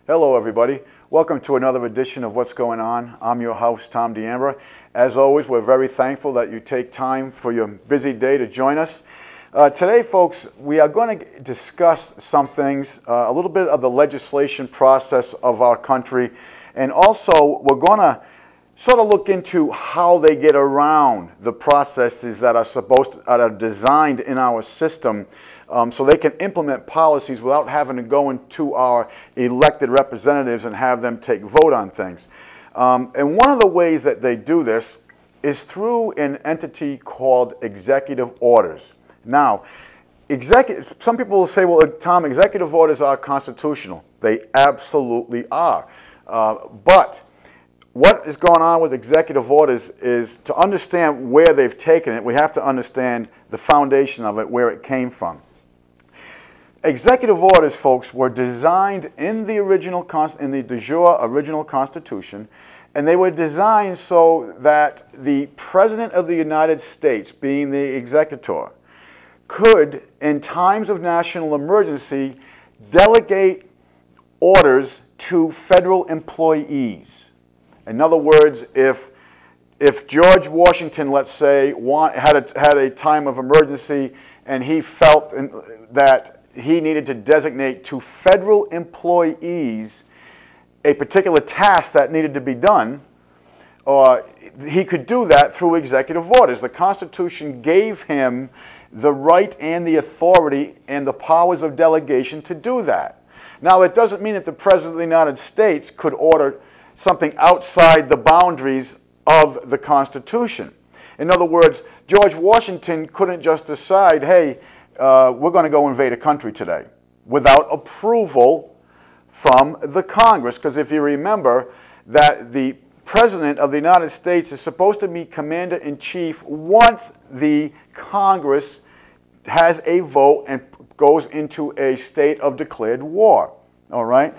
Hello everybody. Welcome to another edition of What's Going On. I'm your host, Tom D'Ambra. As always, we're very thankful that you take time for your busy day to join us. Today, folks, we are going to discuss some things, a little bit of the legislation process of our country, and also we're going to sort of look into how they get around the processes that are designed in our system so they can implement policies without having to go into our elected representatives and have them vote on things. And one of the ways that they do this is through an entity called executive orders. Now, some people will say, well, Tom, executive orders are constitutional. They absolutely are. But what is going on with executive orders is to understand where they've taken it, we have to understand the foundation of it, where it came from. Executive orders, folks, were designed in the de jure original Constitution, and they were designed so that the President of the United States, being the executor, could, in times of national emergency, delegate orders to federal employees. In other words, if George Washington, let's say, had a time of emergency and he felt that he needed to designate to federal employees a particular task that needed to be done, he could do that through executive orders. The Constitution gave him the right and the authority and the powers of delegation to do that. Now, it doesn't mean that the President of the United States could order something outside the boundaries of the Constitution. In other words, George Washington couldn't just decide, hey, we're going to go invade a country today without approval from the Congress. Because if you remember that the President of the United States is supposed to be Commander-in-Chief once the Congress has a vote and goes into a state of declared war. All right?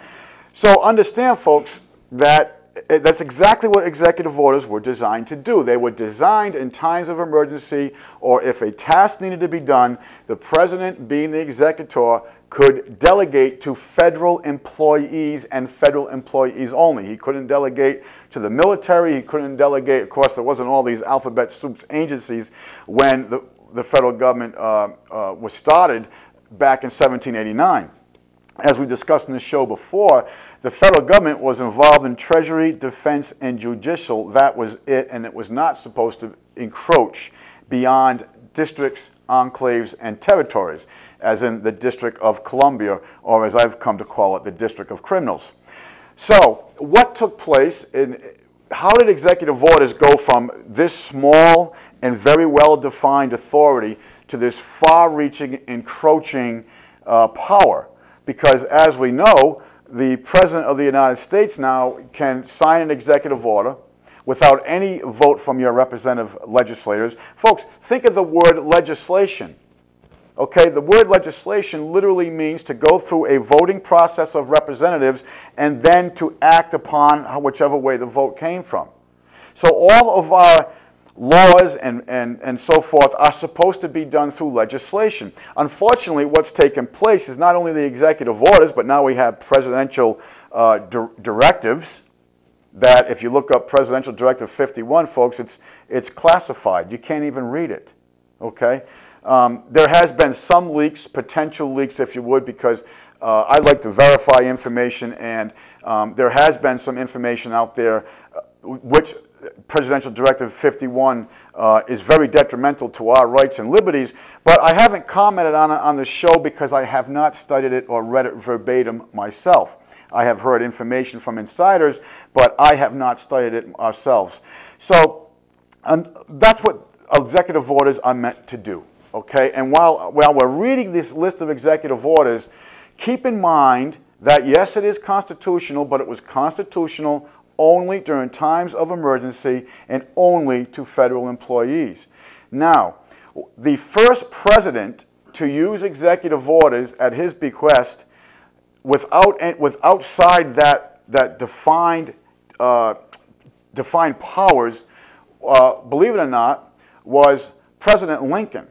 So understand, folks, that that's exactly what executive orders were designed to do. They were designed in times of emergency, or if a task needed to be done, the President, being the executor, could delegate to federal employees and federal employees only. He couldn't delegate to the military. He couldn't delegate, of course, there wasn't all these alphabet soup agencies when the federal government was started back in 1789. As we discussed in the show before, the federal government was involved in Treasury, Defense, and Judicial. That was it, and it was not supposed to encroach beyond districts, enclaves, and territories, as in the District of Columbia, or as I've come to call it, the District of Criminals. So, what took place, how did executive orders go from this small and very well-defined authority to this far-reaching, encroaching power? Because as we know, the President of the United States now can sign an executive order without any vote from your representative legislators. Folks, think of the word legislation. Okay, the word legislation literally means to go through a voting process of representatives and then to act upon whichever way the vote came from. So all of our laws and so forth are supposed to be done through legislation. Unfortunately, what's taken place is not only the executive orders, but now we have presidential directives that, if you look up Presidential Directive 51, folks, it's classified. You can't even read it, okay? There has been some leaks, potential leaks, if you would, because I like to verify information, and there has been some information out there which Presidential Directive 51 is very detrimental to our rights and liberties, but I haven't commented on it on the show because I have not studied it or read it verbatim myself. I have heard information from insiders, but I have not studied it ourselves. So that's what executive orders are meant to do, okay? And while we're reading this list of executive orders, keep in mind that yes, it is constitutional, but it was constitutional only during times of emergency and only to federal employees. Now, the first president to use executive orders at his bequest outside that defined powers, believe it or not, was President Lincoln.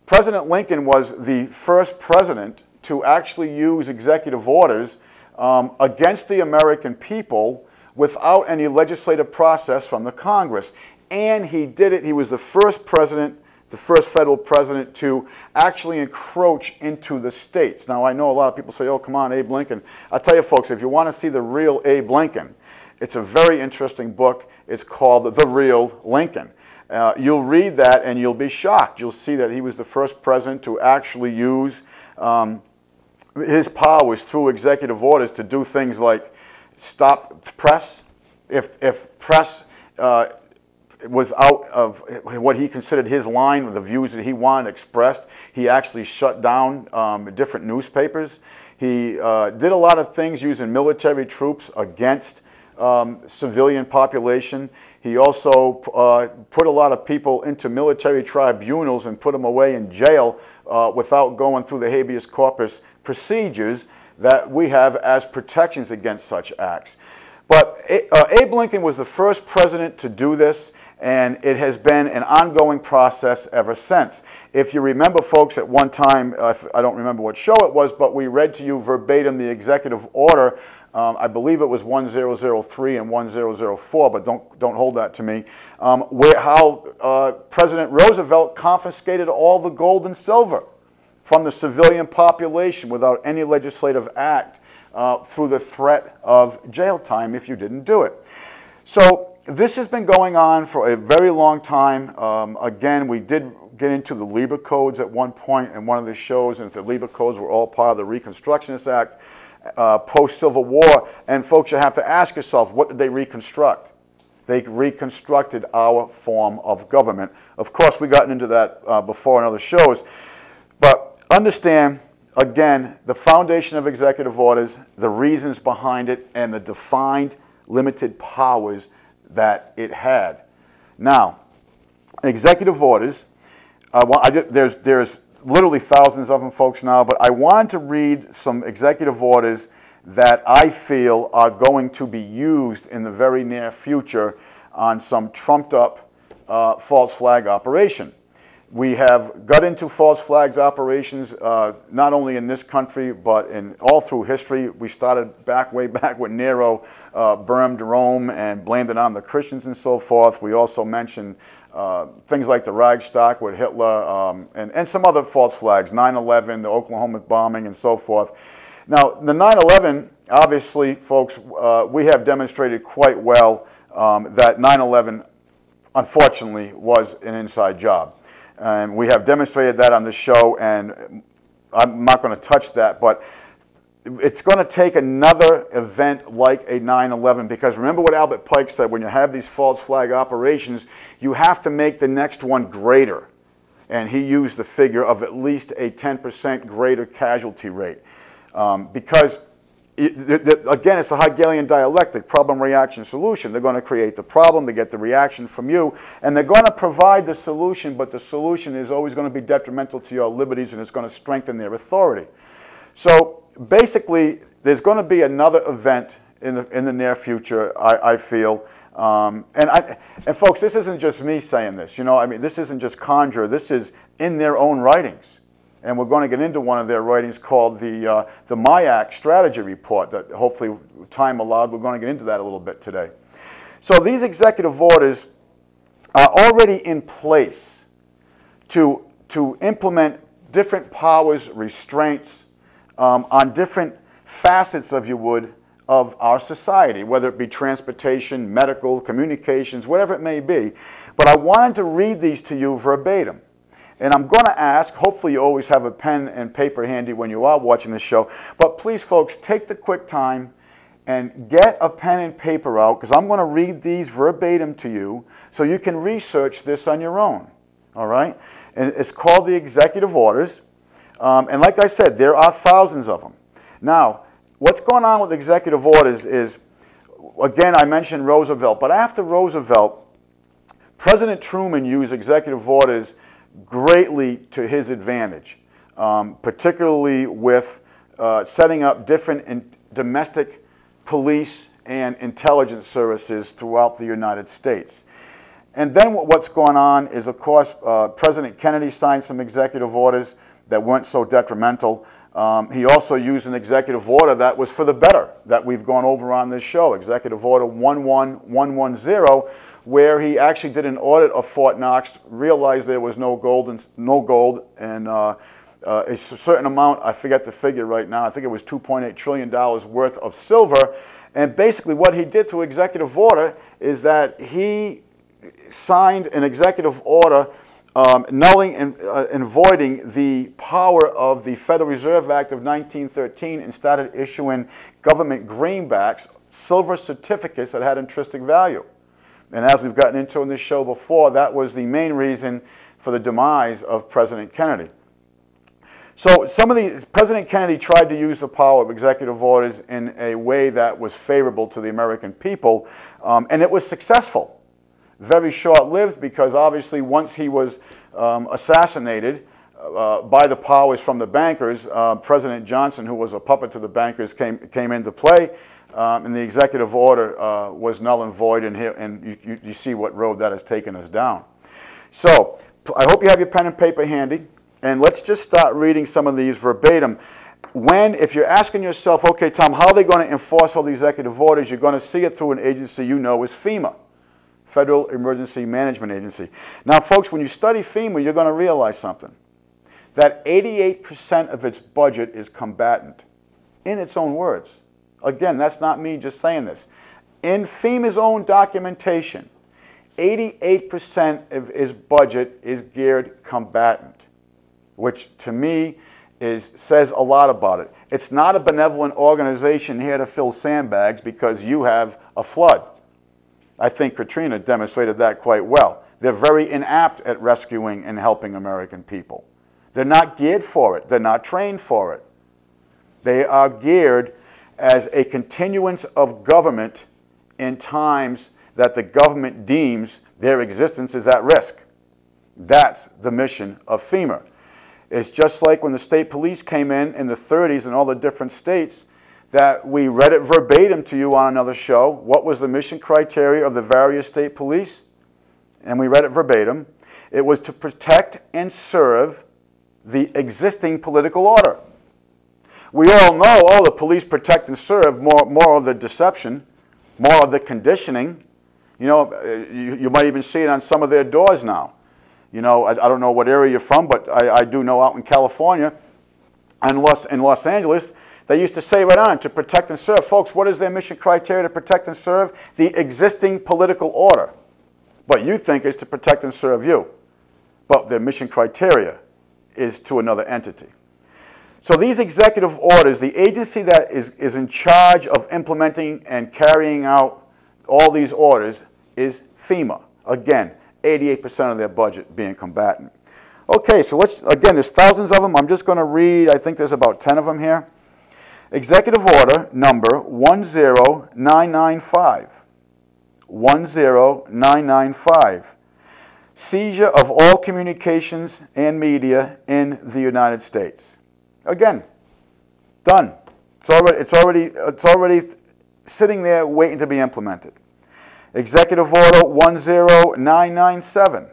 President Lincoln was the first president to actually use executive orders against the American people without any legislative process from the Congress. And he did it. He was the first president, the first federal president to actually encroach into the states. Now, I know a lot of people say, oh, come on, Abe Lincoln. I'll tell you, folks, if you want to see the real Abe Lincoln, it's a very interesting book. It's called The Real Lincoln. You'll read that and you'll be shocked. You'll see that he was the first president to actually use his powers through executive orders to do things like stop press. If press was out of what he considered his line, the views that he wanted expressed, he actually shut down different newspapers. He did a lot of things using military troops against civilian population. He also put a lot of people into military tribunals and put them away in jail without going through the habeas corpus procedures that we have as protections against such acts. But Abe Lincoln was the first president to do this, and it has been an ongoing process ever since. If you remember, folks, at one time, I don't remember what show it was, but we read to you verbatim the executive order. I believe it was 1003 and 1004, but don't hold that to me, how President Roosevelt confiscated all the gold and silver from the civilian population without any legislative act through the threat of jail time if you didn't do it. So this has been going on for a very long time. Again, we did get into the Lieber Codes at one point in one of the shows, and the Lieber Codes were all part of the Reconstructionist Act, post-Civil War. And folks, you have to ask yourself, what did they reconstruct? They reconstructed our form of government. Of course, we've gotten into that before in other shows. But understand, again, the foundation of executive orders, the reasons behind it, and the defined limited powers that it had. Now, executive orders, there's literally thousands of them, folks, now, but I wanted to read some executive orders that I feel are going to be used in the very near future on some trumped-up false flag operation. We have got into false flags operations not only in this country, but in all through history. We started way back when Nero burned Rome and blamed it on the Christians and so forth. We also mentioned things like the Reichstag with Hitler and some other false flags, 9/11, the Oklahoma bombing, and so forth. Now, the 9/11, obviously, folks, we have demonstrated quite well that 9/11, unfortunately, was an inside job. And we have demonstrated that on the show, and I'm not going to touch that, but it's going to take another event like a 9/11, because remember what Albert Pike said, when you have these false flag operations, you have to make the next one greater. And he used the figure of at least a 10% greater casualty rate. Because, again, it's the Hegelian dialectic, problem, reaction, solution. They're going to create the problem, they get the reaction from you, and they're going to provide the solution, but the solution is always going to be detrimental to your liberties, and it's going to strengthen their authority. So basically, there's going to be another event in the near future, I feel. And folks, this isn't just me saying this. You know, I mean, this isn't just conjure. This is in their own writings. And we're going to get into one of their writings called the MIAC Strategy Report that hopefully, time allowed, we're going to get into that a little bit today. So these executive orders are already in place to implement different powers, restraints on different facets, if you would, of our society, whether it be transportation, medical, communications, whatever it may be. But I wanted to read these to you verbatim. And I'm going to ask, hopefully you always have a pen and paper handy when you are watching this show, but please, folks, take the quick time and get a pen and paper out, because I'm going to read these verbatim to you so you can research this on your own, all right? And it's called the executive orders. And like I said, there are thousands of them. Now, what's going on with executive orders is, again, I mentioned Roosevelt, but after Roosevelt, President Truman used executive orders greatly to his advantage, particularly with setting up different domestic police and intelligence services throughout the United States. And then what's going on is, of course, President Kennedy signed some executive orders that weren't so detrimental. He also used an executive order that was for the better, that we've gone over on this show, Executive Order 11110, where he actually did an audit of Fort Knox, realized there was no gold, and a certain amount, I forget the figure right now, I think it was $2.8 trillion worth of silver. And basically what he did through executive order is that he signed an executive order nulling and voiding the power of the Federal Reserve Act of 1913 and started issuing government greenbacks, silver certificates that had intrinsic value. And as we've gotten into in this show before, that was the main reason for the demise of President Kennedy. So President Kennedy tried to use the power of executive orders in a way that was favorable to the American people, and it was successful. Very short-lived, because obviously once he was assassinated by the powers from the bankers, President Johnson, who was a puppet to the bankers, came into play, and the executive order was null and void, and you see what road that has taken us down. So I hope you have your pen and paper handy, and let's just start reading some of these verbatim. If you're asking yourself, okay, Tom, how are they going to enforce all these executive orders, you're going to see it through an agency you know is FEMA. Federal Emergency Management Agency. Now, folks, when you study FEMA, you're going to realize something. That 88% of its budget is combatant, in its own words. Again, that's not me just saying this. In FEMA's own documentation, 88% of its budget is geared combatant, which to me says a lot about it. It's not a benevolent organization here to fill sandbags because you have a flood. I think Katrina demonstrated that quite well. They're very inapt at rescuing and helping American people. They're not geared for it. They're not trained for it. They are geared as a continuance of government in times that the government deems their existence is at risk. That's the mission of FEMA. It's just like when the state police came in the 30s in all the different states, that we read it verbatim to you on another show. What was the mission criteria of the various state police? And we read it verbatim. It was to protect and serve the existing political order. We all know, oh, the police protect and serve, more of the deception, more of the conditioning. You know, you might even see it on some of their doors now. You know, I don't know what area you're from, but I do know out in California and in Los Angeles, they used to say right on, to protect and serve. Folks, what is their mission criteria to protect and serve? The existing political order. But you think is to protect and serve you. But their mission criteria is to another entity. So these executive orders, the agency that is in charge of implementing and carrying out all these orders is FEMA. Again, 88% of their budget being combatant. Okay, so again, there's thousands of them. I'm just going to read, I think there's about 10 of them here. Executive Order number 10995. 10995. Seizure of all communications and media in the United States. Again, done. It's already sitting there waiting to be implemented. Executive Order 10997.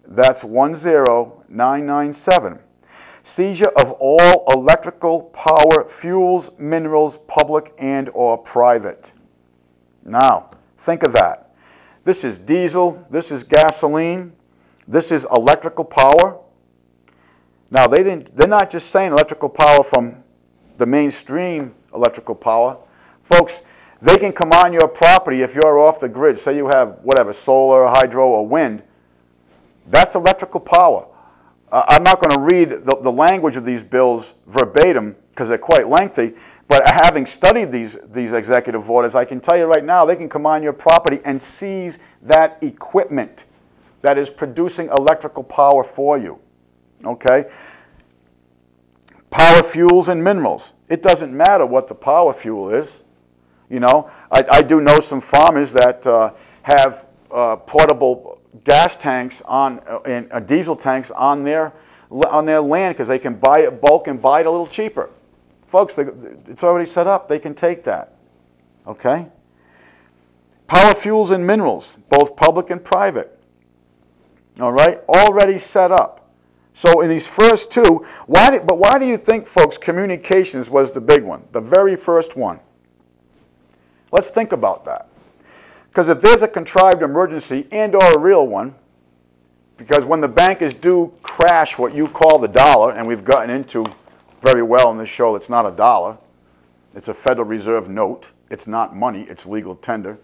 That's 10997. Seizure of all electrical power, fuels, minerals, public and or private. Now, think of that. This is diesel, this is gasoline, this is electrical power. Now, they're not just saying electrical power from the mainstream electrical power. Folks, they can come on your property if you're off the grid. Say you have, whatever, solar, hydro, or wind. That's electrical power. I'm not going to read the language of these bills verbatim because they're quite lengthy, but having studied these executive orders, I can tell you right now, they can come on your property and seize that equipment that is producing electrical power for you. Okay? Power, fuels, and minerals. It doesn't matter what the power fuel is. You know, I do know some farmers that have portable gas tanks and diesel tanks on their land because they can buy it bulk and buy it a little cheaper. Folks, it's already set up. They can take that. Okay? Power, fuels, and minerals, both public and private. All right? Already set up. So in these first two, why do you think, folks, communications was the big one, the very first one? Let's think about that. Because if there's a contrived emergency and or a real one, because when the bankers do crash what you call the dollar, and we've gotten into very well in this show, it's not a dollar, it's a Federal Reserve note, it's not money, it's legal tender.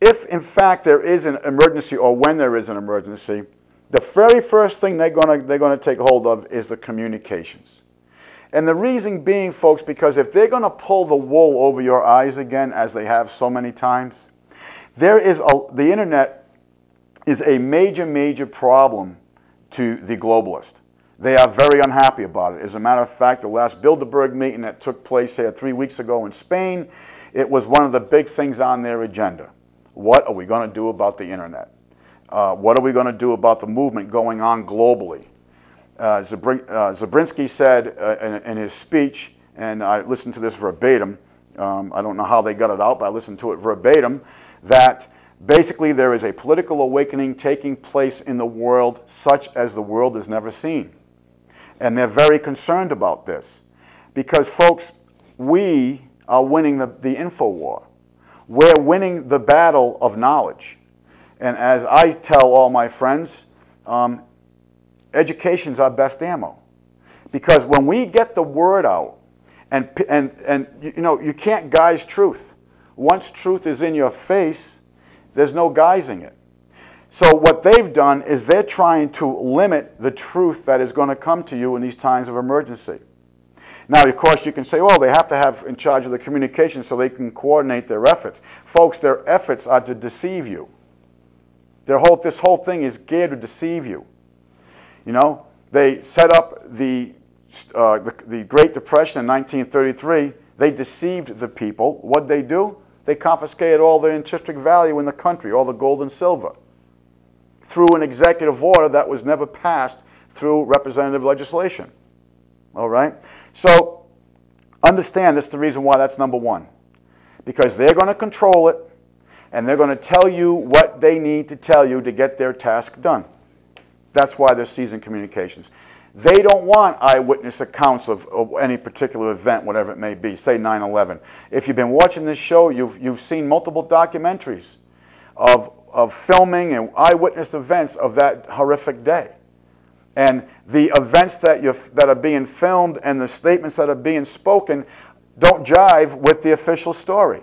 If in fact there is an emergency, or when there is an emergency, the very first thing they're going to take hold of is the communications. And the reason being, folks, because if they're going to pull the wool over your eyes again, as they have so many times, the internet is a major, major problem to the globalist. They are very unhappy about it. As a matter of fact, the last Bilderberg meeting that took place here 3 weeks ago in Spain, it was one of the big things on their agenda. What are we going to do about the internet? What are we going to do about the movement going on globally? Zabriskie said in his speech, and I listened to this verbatim, I don't know how they got it out, but I listened to it verbatim, that basically there is a political awakening taking place in the world such as the world has never seen. And they're very concerned about this. Because, folks, we are winning the info war. We're winning the battle of knowledge. And as I tell all my friends, education's our best ammo. Because when we get the word out, and you know, you can't guise truth. Once truth is in your face, there's no guising it. So what they've done is they're trying to limit the truth that is going to come to you in these times of emergency. Now, of course, you can say, well, they have to have in charge of the communication so they can coordinate their efforts. Folks, their efforts are to deceive you. This whole thing is geared to deceive you. You know, they set up the Great Depression in 1933. They deceived the people. What'd they do? They confiscated all the intrinsic value in the country, all the gold and silver, through an executive order that was never passed through representative legislation. All right? So understand this is the reason why that's number one. Because they're going to control it, and they're going to tell you what they need to tell you to get their task done. That's why they're seizing communications. They don't want eyewitness accounts of any particular event, whatever it may be, say 9/11. If you've been watching this show, you've seen multiple documentaries of filming and eyewitness events of that horrific day. And the events that are being filmed and the statements that are being spoken don't jive with the official story.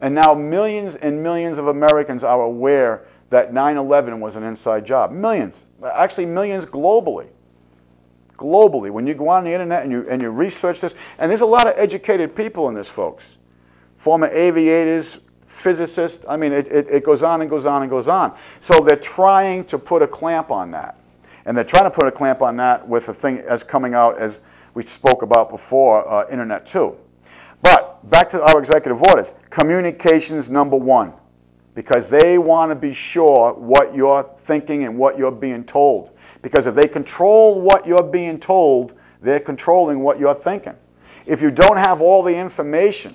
And now millions and millions of Americans are aware that 9/11 was an inside job. Millions. Actually, millions globally. Globally. When you go on the internet and you research this, and there's a lot of educated people in this, folks. Former aviators, physicists. I mean, it goes on and goes on and goes on. So they're trying to put a clamp on that. And they're trying to put a clamp on that with a thing as coming out, as we spoke about before, Internet 2. But back to our executive orders. Communications number one. Because they want to be sure what you're thinking and what you're being told. Because if they control what you're being told, they're controlling what you're thinking. If you don't have all the information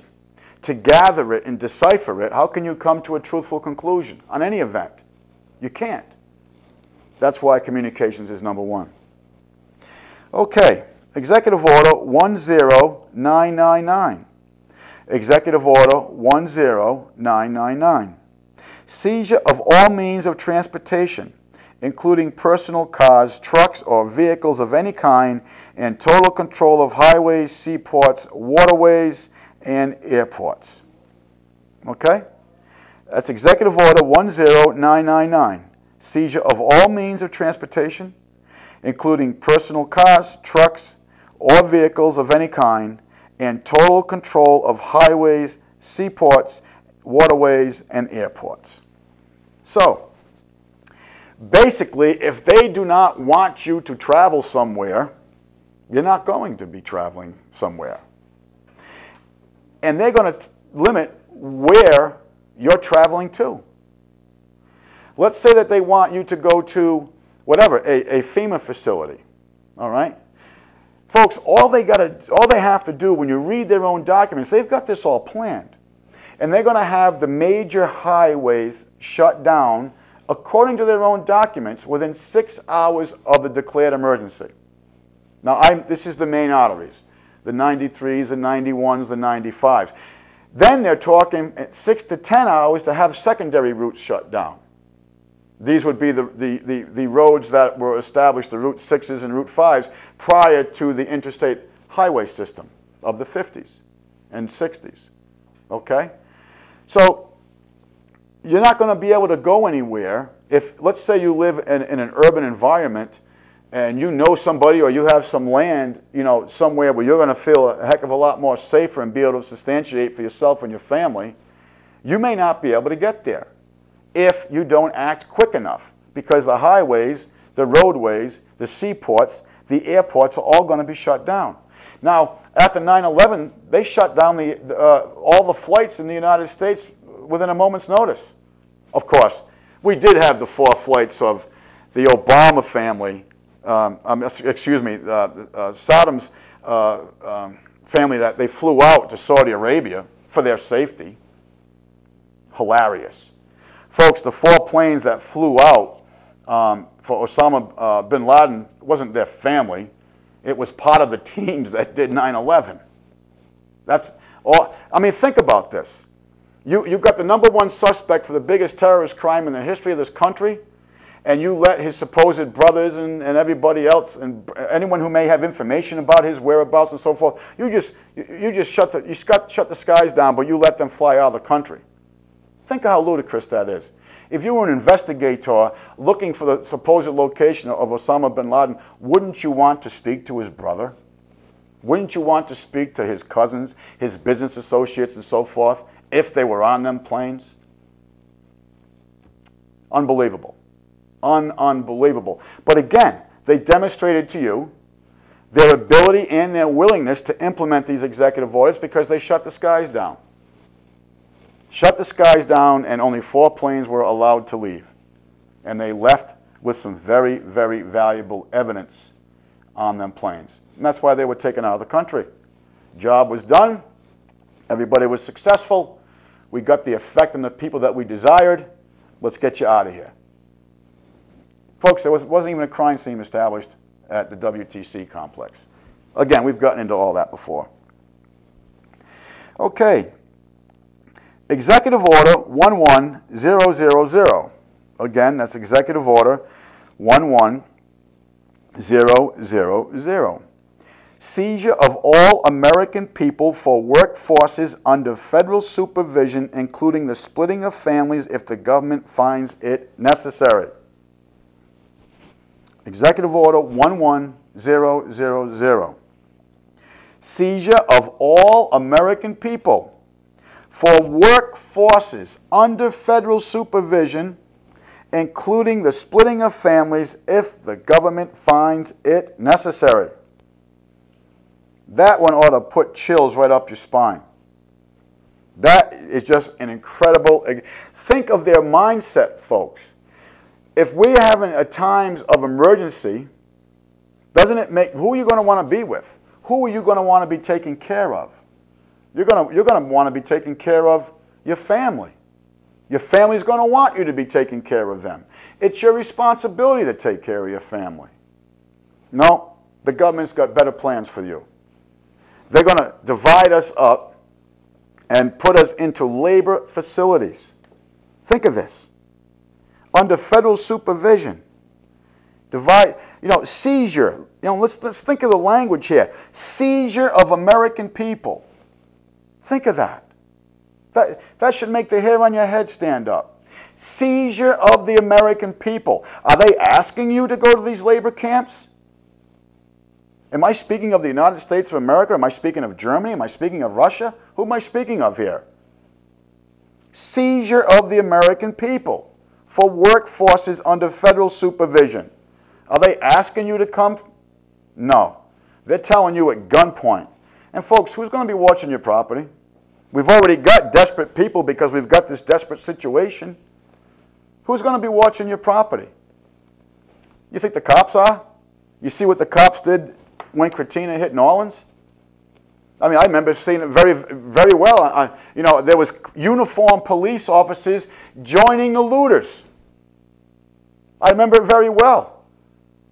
to gather it and decipher it, how can you come to a truthful conclusion on any event? You can't. That's why communications is number one. Okay, Executive Order 10999. Executive Order 10999. Seizure of all means of transportation, including personal cars, trucks, or vehicles of any kind, and total control of highways, seaports, waterways, and airports. Okay? That's Executive Order 10999. Seizure of all means of transportation, including personal cars, trucks, or vehicles of any kind, and total control of highways, seaports, waterways, and airports. So, basically, if they do not want you to travel somewhere, you're not going to be traveling somewhere. And they're going to limit where you're traveling to. Let's say that they want you to go to, whatever, a FEMA facility, all right? Folks, all they have to do when you read their own documents, they've got this all planned. And they're going to have the major highways shut down according to their own documents, within 6 hours of the declared emergency. Now, this is the main arteries, the 93s, the 91s, the 95s. Then they're talking 6 to 10 hours to have secondary routes shut down. These would be the roads that were established, the Route 6s and Route 5s, prior to the interstate highway system of the 50s and 60s. Okay? So you're not going to be able to go anywhere if, let's say you live in an urban environment and you know somebody or you have some land, you know, somewhere where you're going to feel a heck of a lot more safer and be able to substantiate for yourself and your family, you may not be able to get there if you don't act quick enough, because the highways, the roadways, the seaports, the airports are all going to be shut down. Now, after 9/11, they shut down all the flights in the United States within a moment's notice. Of course, we did have the 4 flights of the Obama family, Saddam's family, that they flew out to Saudi Arabia for their safety. Hilarious. Folks, the 4 planes that flew out for Osama bin Laden wasn't their family. It was part of the teams that did 9/11. That's all. I mean, think about this. You've got the #1 suspect for the biggest terrorist crime in the history of this country, and you let his supposed brothers and everybody else and anyone who may have information about his whereabouts and so forth, you just shut the skies down, but you let them fly out of the country. Think of how ludicrous that is. If you were an investigator looking for the supposed location of Osama bin Laden, wouldn't you want to speak to his brother? Wouldn't you want to speak to his cousins, his business associates and so forth, if they were on them planes? Unbelievable. Unbelievable. But again, they demonstrated to you their ability and their willingness to implement these executive orders because they shut the skies down. Shut the skies down, and only 4 planes were allowed to leave. And they left with some very, very valuable evidence on them planes. And that's why they were taken out of the country. Job was done. Everybody was successful. We got the effect on the people that we desired. Let's get you out of here. Folks, there wasn't even a crime scene established at the WTC complex. Again, we've gotten into all that before. Okay. Executive Order 11000. Again, that's Executive Order 11000. Seizure of all American people for workforces under federal supervision, including the splitting of families if the government finds it necessary. Executive Order 11000. Seizure of all American people for workforces under federal supervision, including the splitting of families if the government finds it necessary. That one ought to put chills right up your spine. That is just an incredible... Think of their mindset, folks. If we're having a times of emergency, doesn't it make... Who are you going to want to be with? Who are you going to want to be taking care of? You're going to want to be taking care of your family. Your family's going to want you to be taking care of them. It's your responsibility to take care of your family. No, the government's got better plans for you. They're going to divide us up and put us into labor facilities. Think of this. Under federal supervision. Seizure. Let's think of the language here. Seizure of American people. Think of that. That should make the hair on your head stand up. Seizure of the American people. Are they asking you to go to these labor camps? Am I speaking of the United States of America? Am I speaking of Germany? Am I speaking of Russia? Who am I speaking of here? Seizure of the American people for workforces under federal supervision. Are they asking you to come? No. They're telling you at gunpoint. And folks, who's going to be watching your property? We've already got desperate people because we've got this desperate situation. Who's going to be watching your property? You think the cops are? You see what the cops did when Katrina hit New Orleans? I mean, I remember seeing it very, very well. There was uniformed police officers joining the looters. I remember it very well.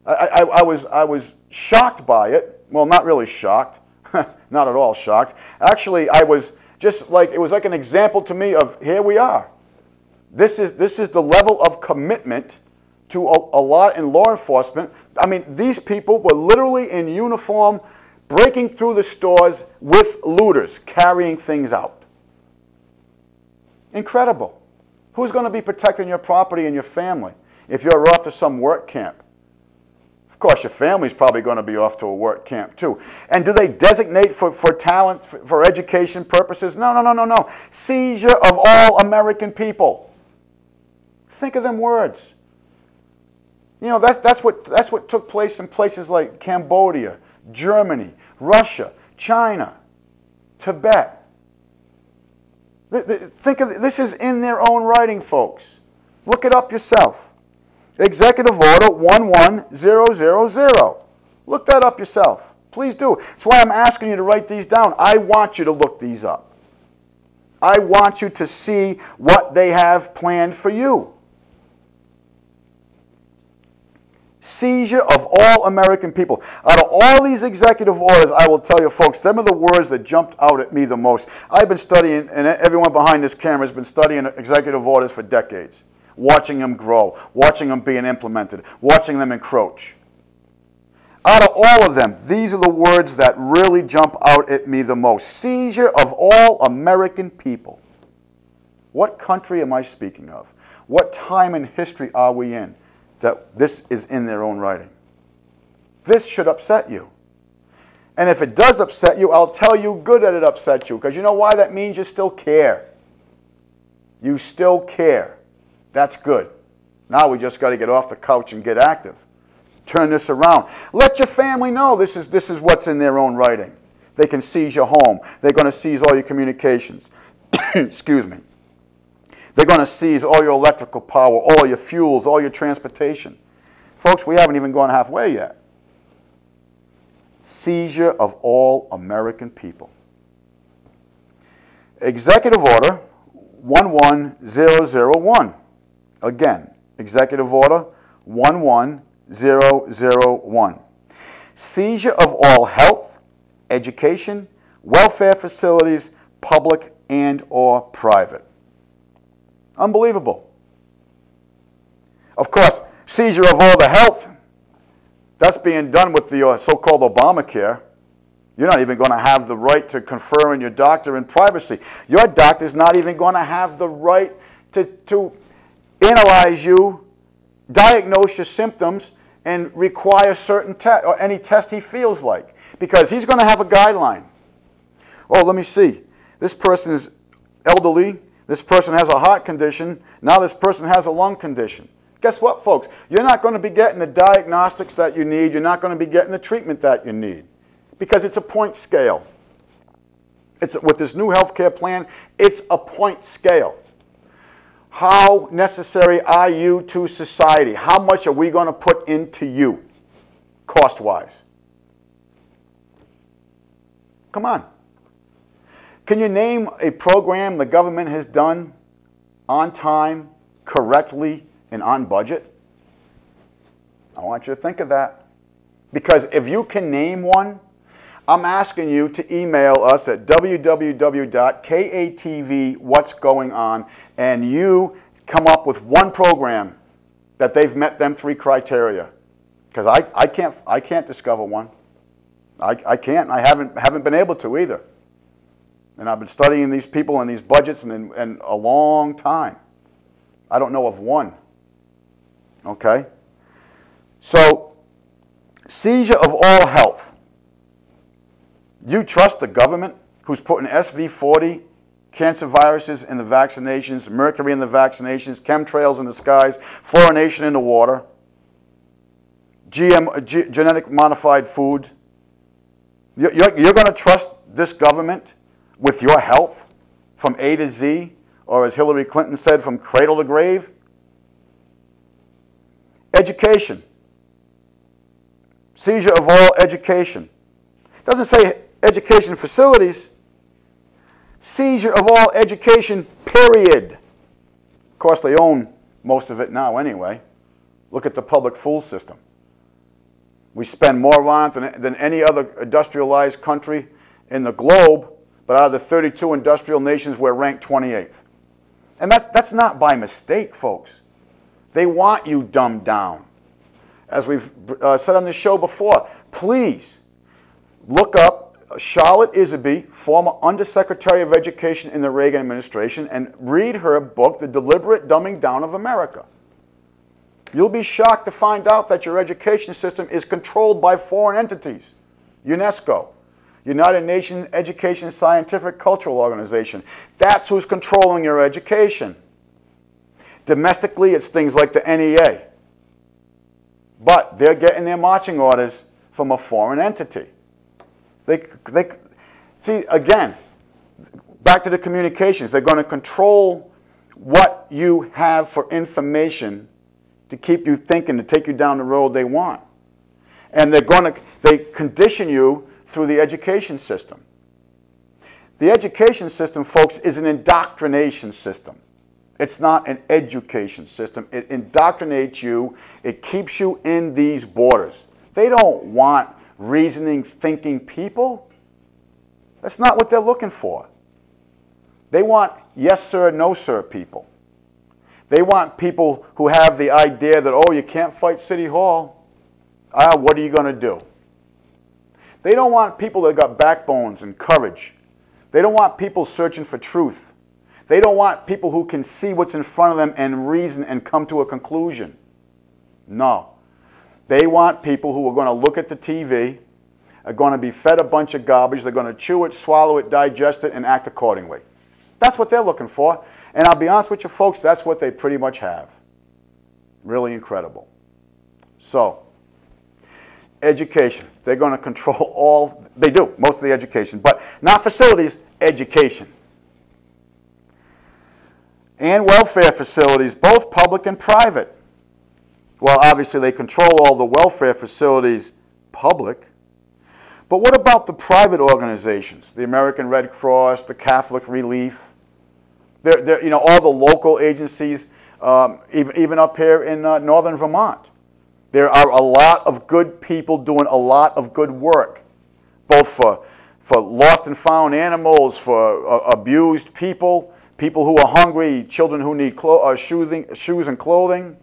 I was shocked by it. Well, not really shocked. Not at all shocked. Actually, I was just like, it was like an example to me of, here we are. This is the level of commitment to a lot in law enforcement. I mean, these people were literally in uniform, breaking through the stores with looters, carrying things out. Incredible. Who's going to be protecting your property and your family if you're off to some work camp? Of course, your family's probably going to be off to a work camp too. And do they designate for talent, for education purposes? No, no, no, no, no. Seizure of all American people. Think of them words. You know, that's what took place in places like Cambodia, Germany, Russia, China, Tibet. Think of this is in their own writing, folks. Look it up yourself. Executive Order 11000. Look that up yourself. Please do. That's why I'm asking you to write these down. I want you to look these up. I want you to see what they have planned for you. Seizure of all American people. Out of all these executive orders, I will tell you, folks, some of the words that jumped out at me the most. I've been studying, and everyone behind this camera has been studying executive orders for decades. Watching them grow, watching them being implemented, watching them encroach. Out of all of them, these are the words that really jump out at me the most. Seizure of all American people. What country am I speaking of? What time in history are we in that this is in their own writing? This should upset you. And if it does upset you, I'll tell you good that it upset you, because you know why? That means you still care. You still care. That's good. Now we just got to get off the couch and get active. Turn this around. Let your family know this is what's in their own writing. They can seize your home. They're going to seize all your communications. Excuse me. They're going to seize all your electrical power, all your fuels, all your transportation. Folks, we haven't even gone halfway yet. Seizure of all American people. Executive Order 11001. Again, Executive Order 11001. Seizure of all health, education, welfare facilities, public and or private. Unbelievable. Of course, seizure of all the health, that's being done with the so-called Obamacare. You're not even going to have the right to confer on your doctor in privacy. Your doctor's not even going to have the right to analyze you, diagnose your symptoms, and require certain test or any test he feels like, because he's going to have a guideline. Oh, let me see. This person is elderly. This person has a heart condition. Now this person has a lung condition. Guess what, folks? You're not going to be getting the diagnostics that you need. You're not going to be getting the treatment that you need, because it's a point scale. With this new healthcare plan, it's a point scale. How necessary are you to society? How much are we going to put into you, cost-wise? Come on. Can you name a program the government has done on time, correctly, and on budget? I want you to think of that. Because if you can name one, I'm asking you to email us at www.katvwhatsgoingon, and you come up with one program that they've met them 3 criteria. Because I can't discover one. I can't. I haven't been able to either. And I've been studying these people and these budgets in a long time. I don't know of one. Okay? So, seizure of all health. You trust the government who's putting SV40, cancer viruses in the vaccinations, mercury in the vaccinations, chemtrails in the skies, fluorination in the water, genetic modified food? You're going to trust this government with your health from A to Z, or as Hillary Clinton said, from cradle to grave? Education. Seizure of all education. It doesn't say education facilities. Seizure of all education, period. Of course, they own most of it now anyway. Look at the public school system. We spend more on it than any other industrialized country in the globe, but out of the 32 industrial nations, we're ranked 28th. And that's not by mistake, folks. They want you dumbed down. As we've said on this show before, please look up Charlotte Iserbyt, former Undersecretary of Education in the Reagan administration, and read her book, The Deliberate Dumbing Down of America. You'll be shocked to find out that your education system is controlled by foreign entities. UNESCO, United Nations Education, Scientific, Cultural Organization. That's who's controlling your education. Domestically, it's things like the NEA. But they're getting their marching orders from a foreign entity. See, again, back to the communications. They're going to control what you have for information to keep you thinking, to take you down the road they want. And they condition you through the education system. The education system, folks, is an indoctrination system. It's not an education system. It indoctrinates you. It keeps you in these borders. They don't want reasoning, thinking people. That's not what they're looking for. They want yes sir, no sir people. They want people who have the idea that, oh, you can't fight City Hall. What are you going to do? They don't want people that got backbones and courage. They don't want people searching for truth. They don't want people who can see what's in front of them and reason and come to a conclusion. No. They want people who are going to look at the TV, are going to be fed a bunch of garbage, they're going to chew it, swallow it, digest it, and act accordingly. That's what they're looking for. And I'll be honest with you folks, that's what they pretty much have. Really incredible. So, education. They're going to control all, they do, most of the education, but not facilities, education. And welfare facilities, both public and private. Well, obviously they control all the welfare facilities public. But what about the private organizations? The American Red Cross, the Catholic Relief, all the local agencies, even up here in northern Vermont. There are a lot of good people doing a lot of good work, both for lost and found animals, for abused people, people who are hungry, children who need shoes and clothing.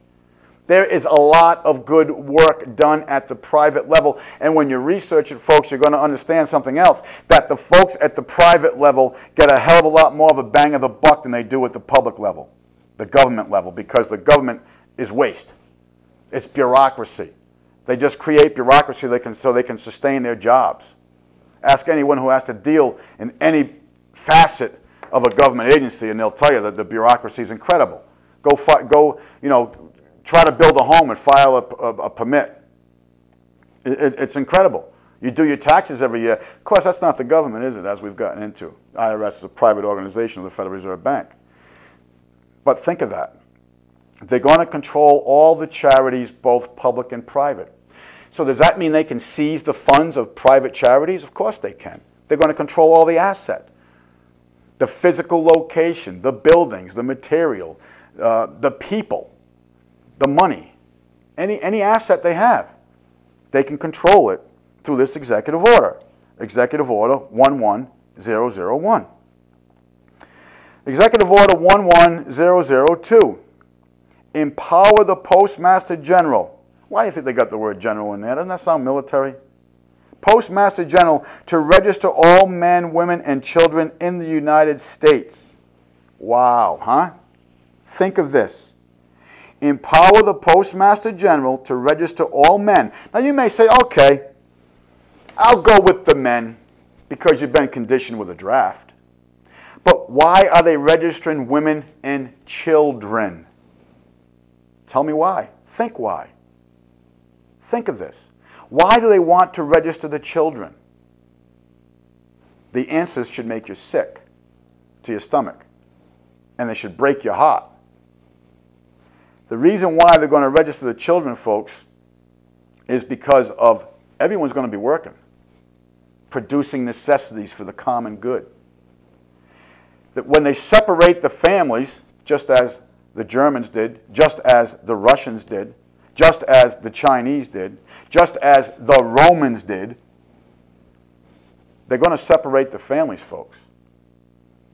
There is a lot of good work done at the private level. And when you research it, folks, you're going to understand something else, that the folks at the private level get a hell of a lot more of a bang of the buck than they do at the public level, the government level, because the government is waste. It's bureaucracy. They just create bureaucracy so they can sustain their jobs. Ask anyone who has to deal in any facet of a government agency, and they'll tell you that the bureaucracy is incredible. Try to build a home and file a permit. It's incredible. You do your taxes every year. Of course, that's not the government, is it, as we've gotten into. IRS is a private organization of the Federal Reserve Bank. But think of that. They're going to control all the charities, both public and private. So does that mean they can seize the funds of private charities? Of course they can. They're going to control all the asset. The physical location, the buildings, the material, the people, the money, any asset they have. They can control it through this executive order. Executive Order 11001. Executive Order 11002. Empower the Postmaster General. Why do you think they got the word general in there? Doesn't that sound military? Postmaster General to register all men, women, and children in the United States. Wow, huh? Think of this. Empower the Postmaster General to register all men. Now you may say, okay, I'll go with the men because you've been conditioned with a draft. But why are they registering women and children? Tell me why. Think why. Think of this. Why do they want to register the children? The answers should make you sick to your stomach, and they should break your heart. The reason why they're going to register the children, folks, is because of everyone's going to be working, producing necessities for the common good. That when they separate the families, just as the Germans did, just as the Russians did, just as the Chinese did, just as the Romans did. They're going to separate the families, folks.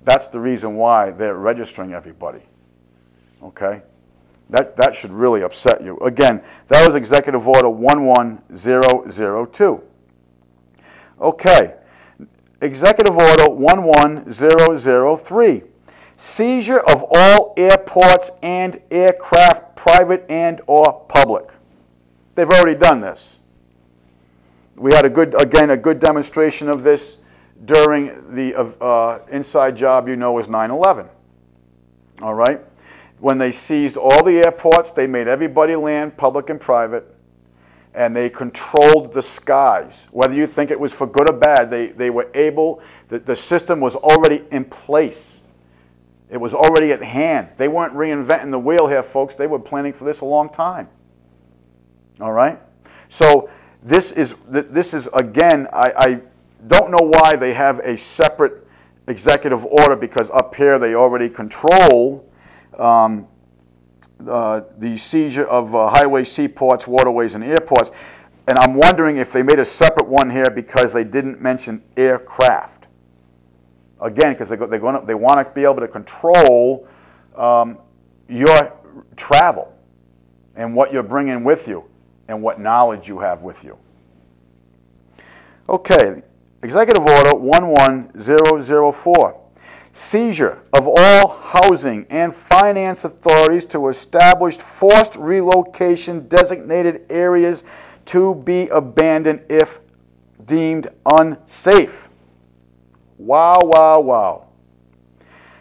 That's the reason why they're registering everybody. Okay? That should really upset you. Again, that was Executive Order 11002. Okay. Executive Order 11003. Seizure of all airports and aircraft, private and or public. They've already done this. We had a good demonstration of this during the inside job was 9/11. All right? When they seized all the airports, they made everybody land, public and private, and they controlled the skies. Whether you think it was for good or bad, they were able, the system was already in place. It was already at hand. They weren't reinventing the wheel here, folks. They were planning for this a long time. All right? So this is again, I don't know why they have a separate executive order, because up here they already control the seizure of highways, seaports, waterways, and airports. And I'm wondering if they made a separate one here because they didn't mention aircraft. Again, because they want to be able to control your travel and what you're bringing with you and what knowledge you have with you. Okay, Executive Order 11004. Seizure of all housing and finance authorities to establish forced relocation designated areas to be abandoned if deemed unsafe. Wow, wow, wow.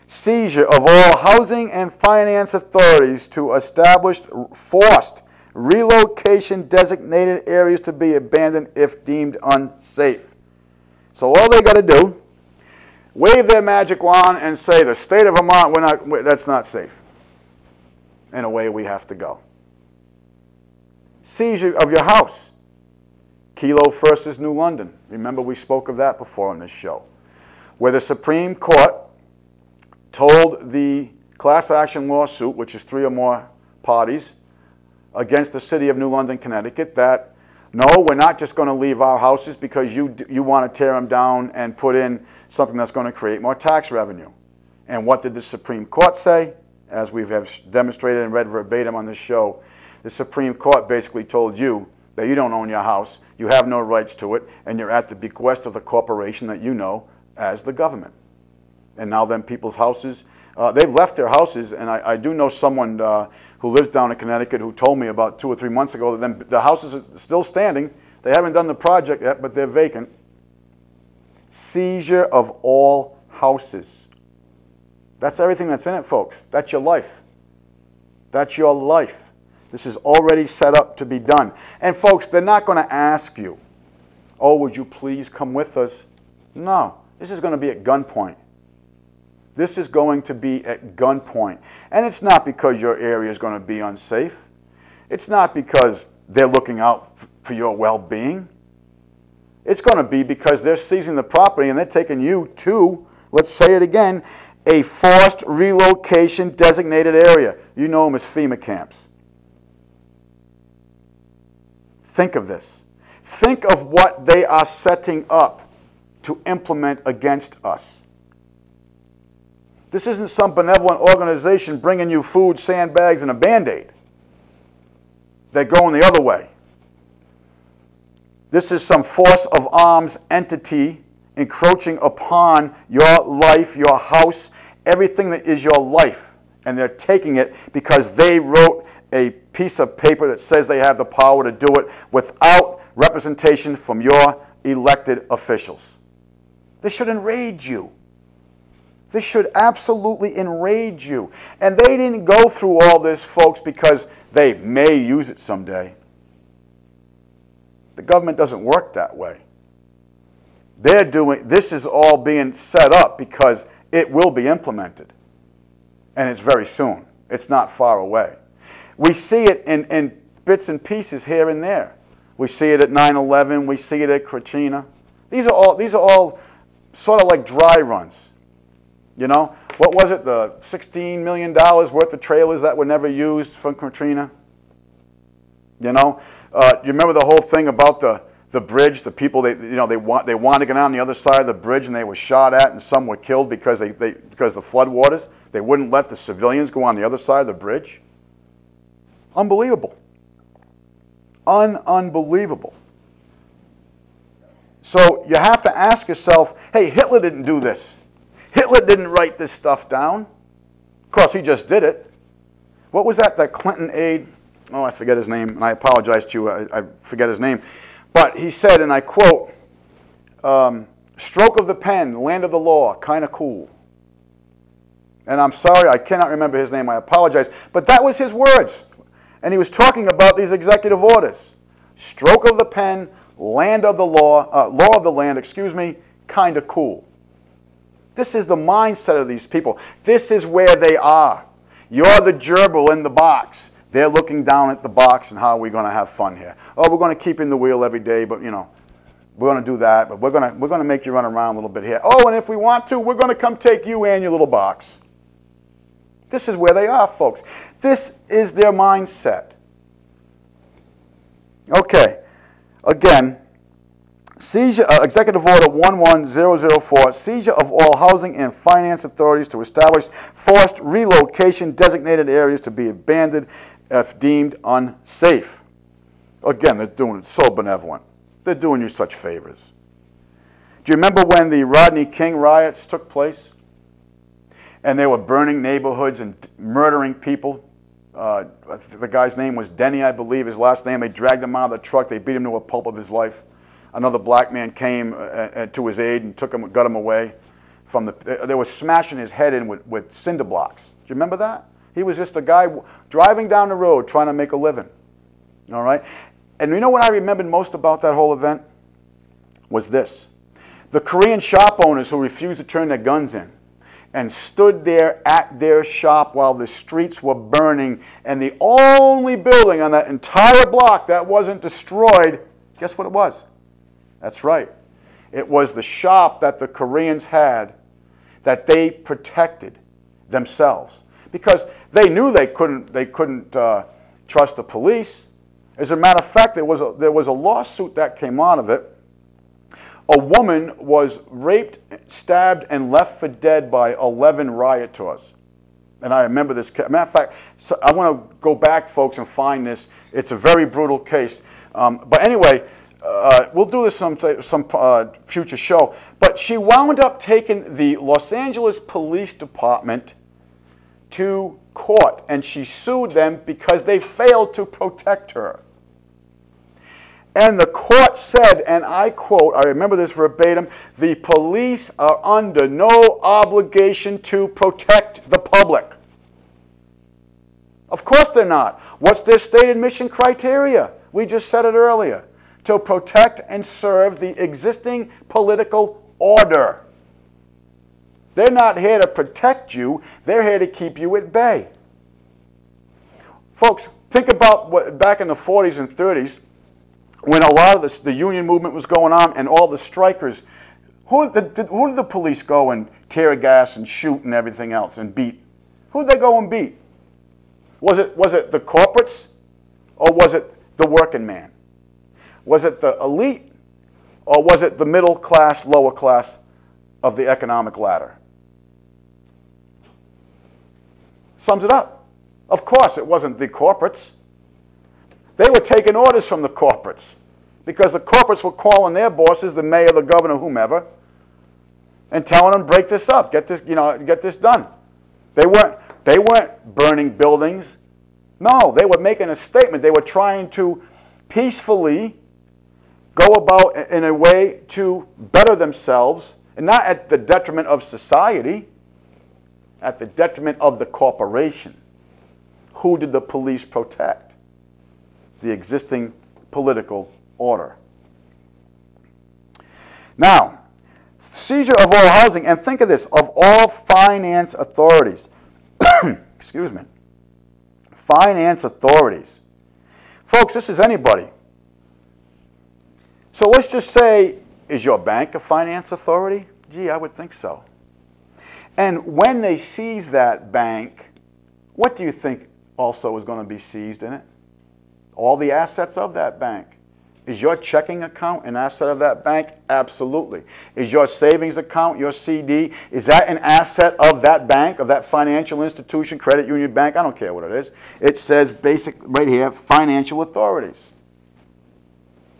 Seizure of all housing and finance authorities to establish forced relocation designated areas to be abandoned if deemed unsafe. So all they got to do, wave their magic wand and say, the state of Vermont, that's not safe. And away we have to go. Seizure of your house. Kelo versus New London. Remember, we spoke of that before on this show, where the Supreme Court told the class action lawsuit, which is 3 or more parties, against the city of New London, Connecticut, that no, we're not just going to leave our houses because you want to tear them down and put in something that's going to create more tax revenue. And what did the Supreme Court say? As we have demonstrated and read verbatim on this show, the Supreme Court basically told you that you don't own your house, you have no rights to it, and you're at the bequest of the corporation that you know as the government. And now then people's houses, they've left their houses, and I do know someone who lives down in Connecticut who told me about 2 or 3 months ago that the houses are still standing. They haven't done the project yet, but they're vacant. Seizure of all houses. That's everything that's in it, folks. That's your life. That's your life. This is already set up to be done. And folks, they're not going to ask you, oh, would you please come with us? No, this is going to be at gunpoint. This is going to be at gunpoint. And it's not because your area is going to be unsafe. It's not because they're looking out for your well-being. It's going to be because they're seizing the property and they're taking you to, let's say it again, a forced relocation designated area. You know them as FEMA camps. Think of this. Think of what they are setting up to implement against us. This isn't some benevolent organization bringing you food, sandbags, and a Band-Aid. They're going the other way. This is some force of arms entity encroaching upon your life, your house, everything that is your life. And they're taking it because they wrote a piece of paper that says they have the power to do it without representation from your elected officials. This should enrage you. This should absolutely enrage you. And they didn't go through all this, folks, because they may use it someday. The government doesn't work that way. This is all being set up because it will be implemented. And it's very soon. It's not far away. We see it in bits and pieces here and there. We see it at 9/11. We see it at Katrina. These are all sort of like dry runs. You know, what was it, the $16 million worth of trailers that were never used from Katrina? You know, you remember the whole thing about the bridge? The people they wanted to get on the other side of the bridge, and they were shot at, and some were killed because because the floodwaters. They wouldn't let the civilians go on the other side of the bridge. Unbelievable. Unbelievable. So you have to ask yourself, hey, Hitler didn't do this. Hitler didn't write this stuff down. Of course, he just did it. What was that Clinton aide? Oh, I forget his name, and I apologize to you. I forget his name. But he said, and I quote, stroke of the pen, land of the law, kind of cool. And I'm sorry, I cannot remember his name. I apologize. But that was his words. And he was talking about these executive orders. Stroke of the pen, land of the law, law of the land, excuse me, kind of cool. This is the mindset of these people. This is where they are. You're the gerbil in the box. They're looking down at the box and how are we going to have fun here? Oh, we're going to keep in the wheel every day, but you know, we're going to do that, but we're going to make you run around a little bit here. Oh, and if we want to, we're going to come take you and your little box. This is where they are, folks. This is their mindset. Okay, again, seizure, Executive Order 11004, seizure of all housing and finance authorities to establish forced relocation designated areas to be abandoned if deemed unsafe. Again, they're doing it so benevolent. They're doing you such favors. Do you remember when the Rodney King riots took place? And they were burning neighborhoods and murdering people. The guy's name was Denny, I believe, his last name. They dragged him out of the truck. They beat him to a pulp of his life. Another black man came to his aid and got him away from the. They were smashing his head in with cinder blocks. Do you remember that? He was just a guy driving down the road trying to make a living. All right? And you know what I remembered most about that whole event? Was this. The Korean shop owners who refused to turn their guns in and stood there at their shop while the streets were burning, and the only building on that entire block that wasn't destroyed, guess what it was? That's right. It was the shop that the Koreans had that they protected themselves because they knew they couldn't trust the police. As a matter of fact, there was a lawsuit that came out of it. A woman was raped, stabbed, and left for dead by 11 rioters. And I remember this. Matter of fact, so I want to go back, folks, and find this. It's a very brutal case. But anyway, we'll do this some future show. But she wound up taking the Los Angeles Police Department to court, and she sued them because they failed to protect her. And the court said, and I quote, I remember this verbatim, the police are under no obligation to protect the public. Of course they're not. What's their stated mission criteria? We just said it earlier. To protect and serve the existing political order. They're not here to protect you. They're here to keep you at bay. Folks, think about what back in the 40s and 30s, when a lot of the union movement was going on and all the strikers, who did the police go and tear gas and shoot and everything else and beat? Who did they go and beat? Was it the corporates or was it the working man? Was it the elite or was it the middle class, lower class of the economic ladder? Sums it up. Of course it wasn't the corporates. They were taking orders from the corporates because the corporates were calling their bosses, the mayor, the governor, whomever, and telling them, break this up, get this done. They weren't burning buildings. No, they were making a statement. They were trying to peacefully go about in a way to better themselves, and not at the detriment of society, at the detriment of the corporation. Who did the police protect? The existing political order. Now, seizure of all housing, and think of this, of all finance authorities. Excuse me. Finance authorities. Folks, this is anybody. So let's just say, is your bank a finance authority? Gee, I would think so. And when they seize that bank, what do you think also is going to be seized in it? all the assets of that bank. Is your checking account an asset of that bank? Absolutely. Is your savings account, your CD, is that an asset of that bank, of that financial institution, credit union, bank? I don't care what it is. It says basic right here, financial authorities.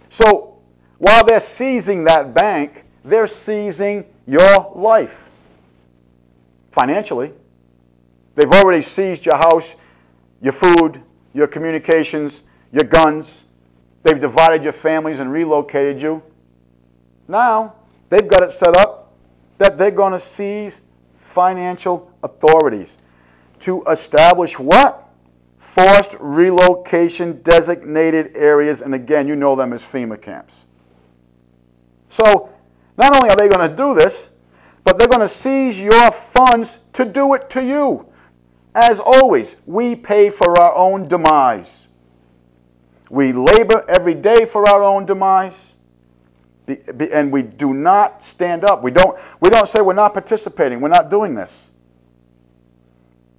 So while they're seizing that bank, they're seizing your life financially. They've already seized your house, your food, your communications, your guns. They've divided your families and relocated you. Now, they've got it set up that they're going to seize financial authorities to establish what? Forced relocation designated areas, and again, you know them as FEMA camps. So, not only are they going to do this, but they're going to seize your funds to do it to you. As always, we pay for our own demise. We labor every day for our own demise, and we do not stand up. We don't say we're not participating. We're not doing this.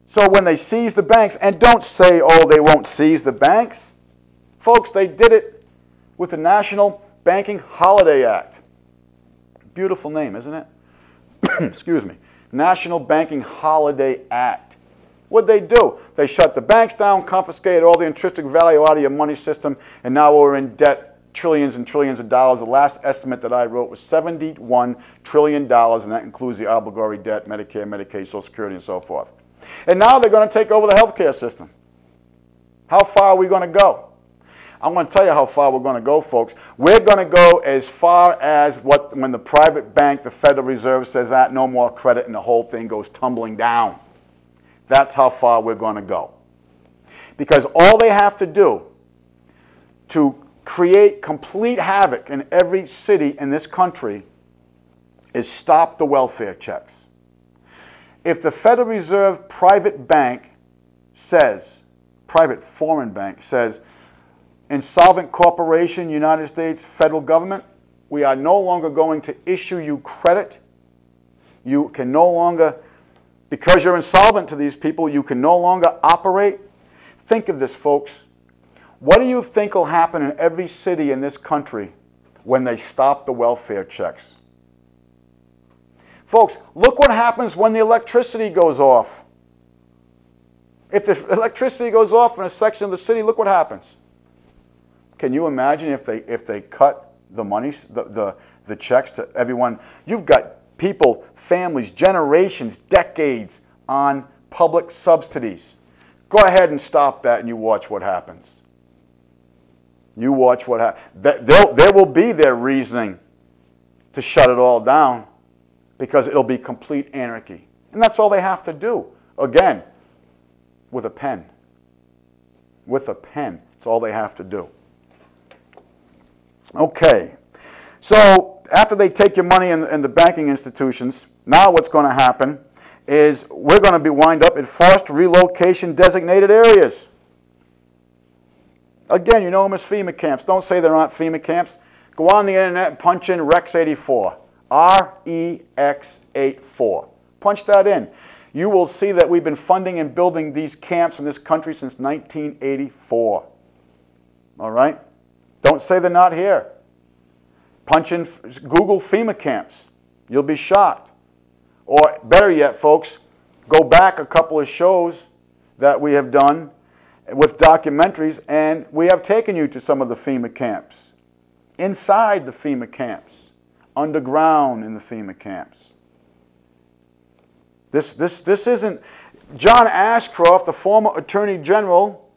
So when they seize the banks, and don't say, oh, they won't seize the banks. Folks, they did it with the National Banking Holiday Act. Beautiful name, isn't it? Excuse me. National Banking Holiday Act. What'd they do? They shut the banks down, confiscated all the intrinsic value out of your money system, and now we're in debt, trillions and trillions of dollars. The last estimate that I wrote was $71 trillion, and that includes the obligatory debt, Medicare, Medicaid, Social Security, and so forth. And now they're going to take over the healthcare system. How far are we going to go? I'm going to tell you how far we're going to go, folks. We're going to go as far as when the private bank, the Federal Reserve, says that no more credit and the whole thing goes tumbling down. That's how far we're going to go. Because all they have to do to create complete havoc in every city in this country is stop the welfare checks. If the Federal Reserve private bank says, private foreign bank says, insolvent corporation, United States federal government, we are no longer going to issue you credit. You can no longer, because you're insolvent to these people, you can no longer operate. Think of this, folks. What do you think will happen in every city in this country when they stop the welfare checks? Folks, look what happens when the electricity goes off. If the electricity goes off in a section of the city, look what happens. Can you imagine if they cut the money, the checks to everyone? You've got people, families, generations, decades on public subsidies. Go ahead and stop that and you watch what happens. You watch what happens. There will be their reasoning to shut it all down because it'll be complete anarchy. And that's all they have to do. Again, with a pen. With a pen. That's all they have to do. Okay. So after they take your money in the banking institutions, now what's going to happen is we're going to be wind up in forced relocation designated areas. Again, you know them as FEMA camps. Don't say they're not FEMA camps. Go on the internet and punch in REX84. REX84. Punch that in. You will see that we've been funding and building these camps in this country since 1984. All right? Don't say they're not here. Punch in, Google FEMA camps. You'll be shocked. Or better yet, folks, go back a couple of shows that we have done with documentaries, and we have taken you to some of the FEMA camps. Inside the FEMA camps. Underground in the FEMA camps. This isn't... John Ashcroft, the former Attorney General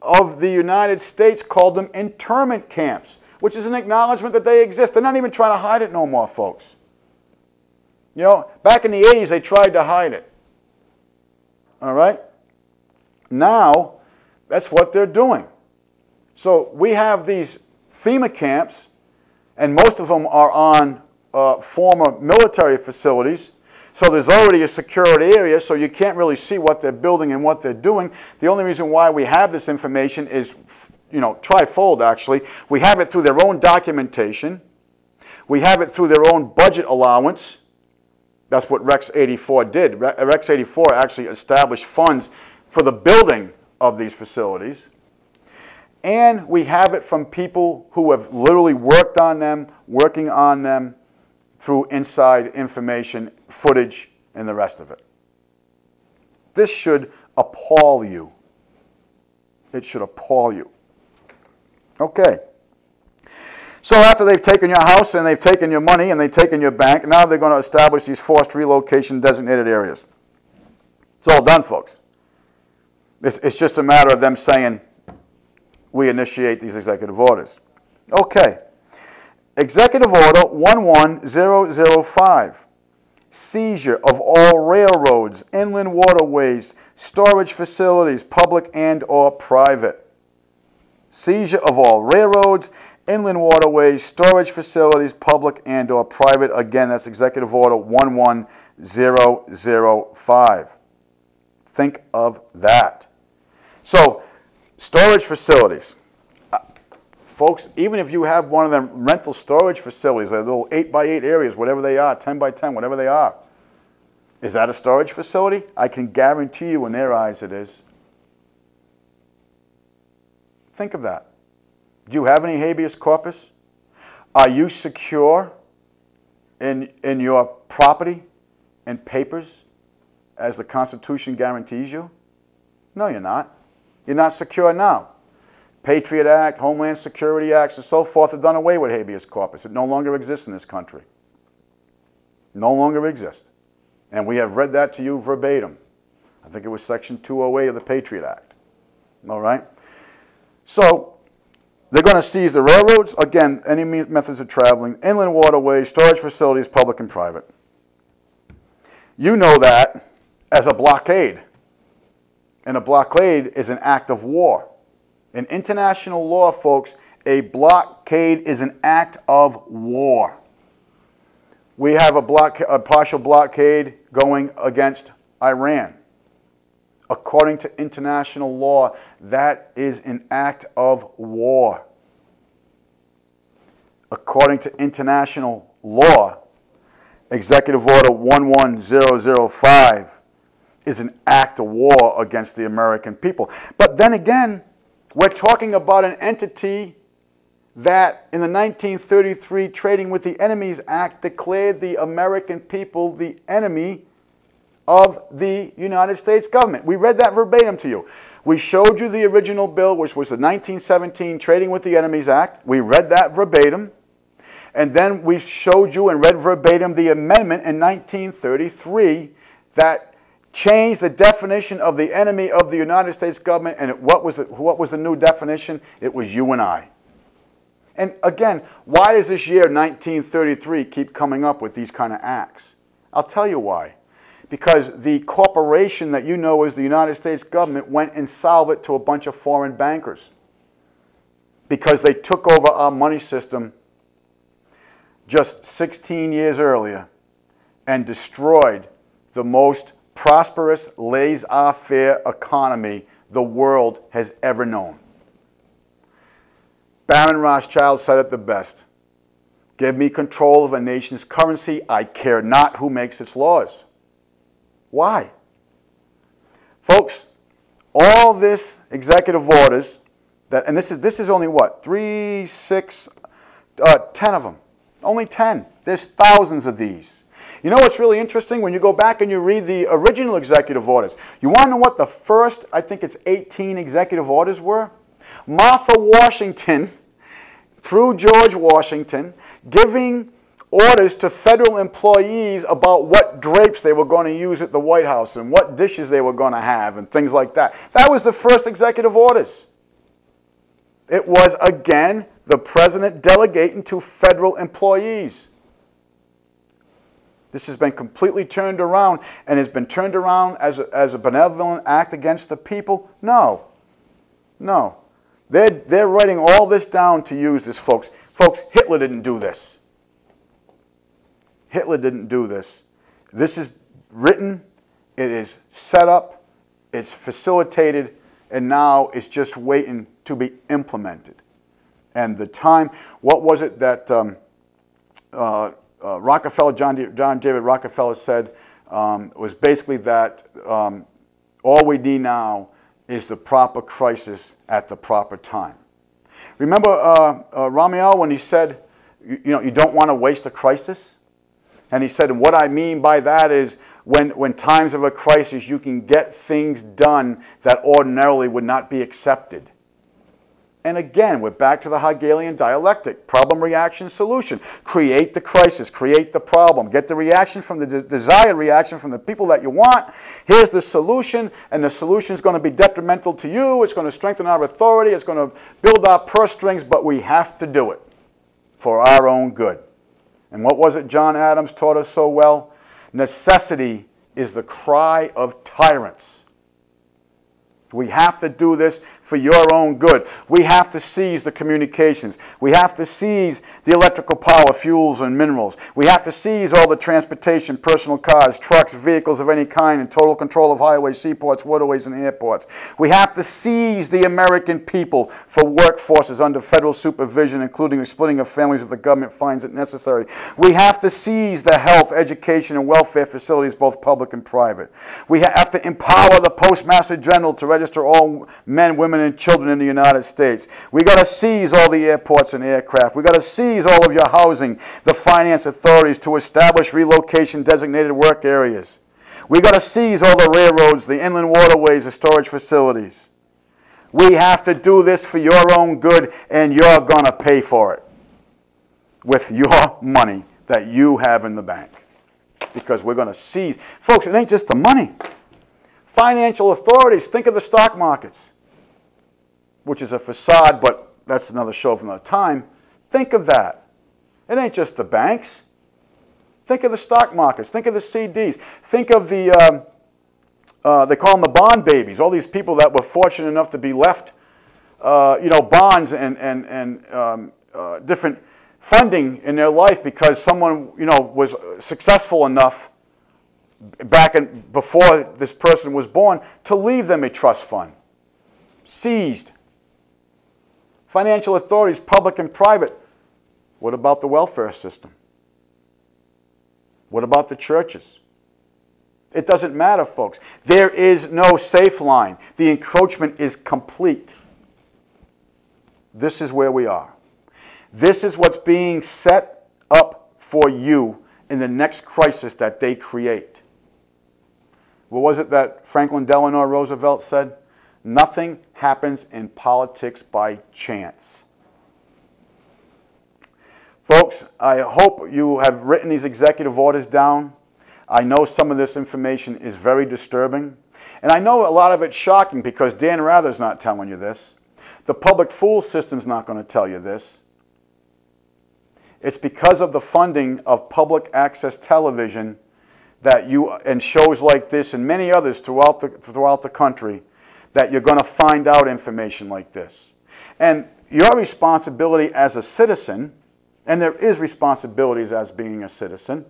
of the United States, called them internment camps, which is an acknowledgement that they exist. They're not even trying to hide it no more, folks. You know, back in the 80s, they tried to hide it. All right? Now, that's what they're doing. So we have these FEMA camps, and most of them are on former military facilities. So there's already a secured area, so you can't really see what they're building and what they're doing. The only reason why we have this information is, you know, trifold actually. We have it through their own documentation. We have it through their own budget allowance. That's what REX84 did. REX84 actually established funds for the building of these facilities. and we have it from people who have literally worked on them, working on them through inside information, footage, and the rest of it. This should appall you. It should appall you. Okay. So after they've taken your house and they've taken your money and they've taken your bank, now they're going to establish these forced relocation designated areas. It's all done, folks. It's just a matter of them saying, we initiate these executive orders. Okay. Executive Order 11005. Seizure of all railroads, inland waterways, storage facilities, public and or private. Seizure of all railroads, inland waterways, storage facilities, public and or private. Again, that's Executive Order 11005. Think of that. So, storage facilities. Folks, even if you have one of them rental storage facilities, a little 8x8 areas, whatever they are, 10x10, whatever they are, is that a storage facility? I can guarantee you in their eyes it is. Think of that. Do you have any habeas corpus? Are you secure in your property and papers as the Constitution guarantees you? No, you're not. You're not secure now. Patriot Act, Homeland Security Acts, and so forth have done away with habeas corpus. It no longer exists in this country. No longer exists. And we have read that to you verbatim. I think it was Section 208 of the Patriot Act. All right? So, they're going to seize the railroads, again, any methods of traveling, inland waterways, storage facilities, public and private. You know that as a blockade. And a blockade is an act of war. In international law, folks, a blockade is an act of war. We have a partial blockade going against Iran. According to international law, that is an act of war. According to international law, Executive Order 11005 is an act of war against the American people. But then again, we're talking about an entity that in the 1933 Trading with the Enemies Act declared the American people the enemy of the United States government. We read that verbatim to you. We showed you the original bill, which was the 1917 Trading with the Enemies Act. We read that verbatim. And then we showed you and read verbatim the amendment in 1933 that changed the definition of the enemy of the United States government. And what was the new definition? It was you and I. And again, why does this year 1933 keep coming up with these kind of acts? I'll tell you why. Because the corporation that you know as the United States government went insolvent to a bunch of foreign bankers. Because they took over our money system just 16 years earlier and destroyed the most prosperous, laissez-faire economy the world has ever known. Baron Rothschild said it the best. Give me control of a nation's currency. I care not who makes its laws. Why? Folks, all this executive orders, and this is only what? 3, 6, 10 of them. Only 10. There's thousands of these. You know what's really interesting? When you go back and you read the original executive orders, you want to know what the first, I think it's 18 executive orders were? Martha Washington, through George Washington, giving orders to federal employees about what drapes they were going to use at the White House and what dishes they were going to have and things like that. That was the first executive orders. It was, again, the president delegating to federal employees. This has been completely turned around, and has been turned around as a benevolent act against the people? No. No. They're writing all this down to use this, folks. Folks, Hitler didn't do this. Hitler didn't do this. This is written, it is set up, it's facilitated, and now it's just waiting to be implemented. And the time, what was it that Rockefeller, John David Rockefeller said, was basically that all we need now is the proper crisis at the proper time. Remember Ramiel when he said, you don't want to waste a crisis? And he said, and what I mean by that is when times of a crisis, you can get things done that ordinarily would not be accepted. And again, we're back to the Hegelian dialectic. Problem, reaction, solution. Create the crisis. Create the problem. Get the reaction from the desired reaction from the people that you want. Here's the solution, and the solution is going to be detrimental to you. It's going to strengthen our authority. It's going to build our purse strings, but we have to do it for our own good. And what was it John Adams taught us so well? Necessity is the cry of tyrants. We have to do this for your own good. We have to seize the communications. We have to seize the electrical power, fuels, and minerals. We have to seize all the transportation, personal cars, trucks, vehicles of any kind, and total control of highways, seaports, waterways, and airports. We have to seize the American people for workforces under federal supervision, including the splitting of families if the government finds it necessary. We have to seize the health, education, and welfare facilities, both public and private. We have to empower the Postmaster General to register all men, women, and children in the United States. We got to seize all the airports and aircraft. We got to seize all of your housing, the finance authorities to establish relocation designated work areas. We got to seize all the railroads, the inland waterways, the storage facilities. We have to do this for your own good, and you're going to pay for it with your money that you have in the bank. Because we're going to seize. Folks, it ain't just the money. Financial authorities, think of the stock markets, which is a facade, but that's another show for another time. Think of that. It ain't just the banks. Think of the stock markets. Think of the CDs. Think of the, they call them the bond babies, all these people that were fortunate enough to be left, bonds and different funding in their life because someone, was successful enough before this person was born to leave them a trust fund. Seized. Financial authorities, public and private. What about the welfare system? What about the churches? It doesn't matter, folks. There is no safe line. The encroachment is complete. This is where we are. This is what's being set up for you in the next crisis that they create. What was it that Franklin Delano Roosevelt said? Nothing happens in politics by chance. Folks, I hope you have written these executive orders down. I know some of this information is very disturbing. And I know a lot of it's shocking because Dan Rather's not telling you this. The public fool system's not going to tell you this. It's because of the funding of public access television that and shows like this and many others throughout the country that you're going to find out information like this. And your responsibility as a citizen, and there is responsibilities as being a citizen,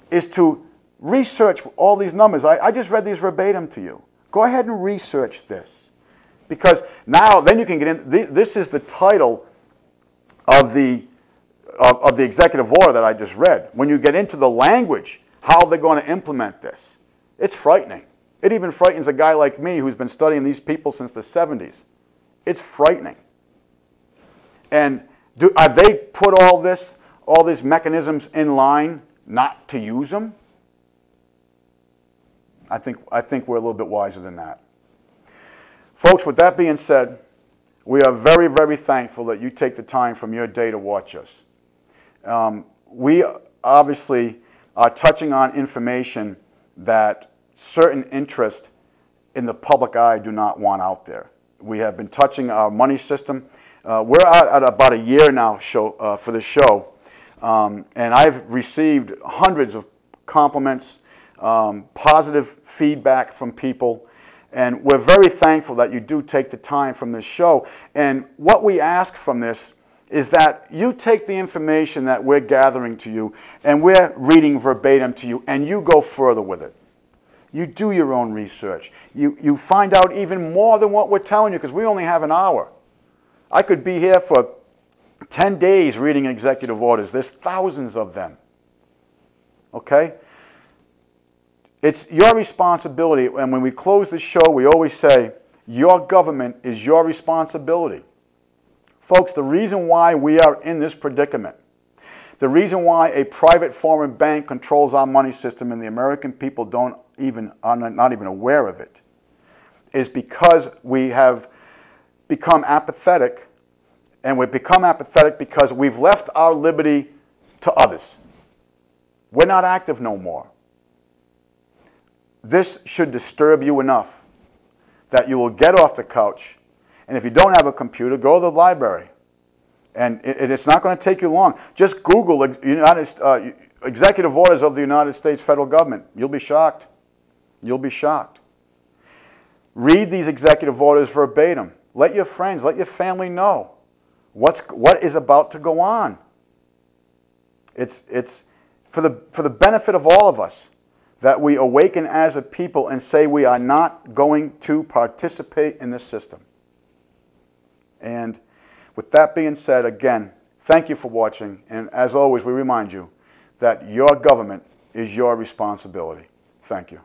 is to research all these numbers. I just read these verbatim to you. Go ahead and research this. Because now, then you can get in, this is the title of the executive order that I just read. When you get into the language, how they're going to implement this. It's frightening. It even frightens a guy like me who's been studying these people since the 70s. It's frightening. And have they put all these mechanisms in line not to use them? I think we're a little bit wiser than that. Folks, with that being said, we are very, very thankful that you take the time from your day to watch us. We obviously are touching on information that certain interests in the public eye do not want out there. We have been touching our money system. We're at about a year now for this show, and I've received hundreds of compliments, positive feedback from people, and we're very thankful that you do take the time from this show. And what we ask from this is that you take the information that we're gathering to you and we're reading verbatim to you, and you go further with it. You do your own research. You find out even more than what we're telling you because we only have an hour. I could be here for 10 days reading executive orders. There's thousands of them. Okay? It's your responsibility, and when we close the show, we always say, your government is your responsibility. Folks, the reason why we are in this predicament, the reason why a private foreign bank controls our money system and the American people are not even aware of it, is because we have become apathetic, and we've become apathetic because we've left our liberty to others. We're not active no more. This should disturb you enough that you will get off the couch, and if you don't have a computer, go to the library. And it's not going to take you long. Just Google executive orders of the United States federal government. You'll be shocked. You'll be shocked. Read these executive orders verbatim. Let your friends, let your family know what is about to go on. It's for the benefit of all of us that we awaken as a people and say we are not going to participate in this system. And with that being said, again, thank you for watching. And as always, we remind you that your government is your responsibility. Thank you.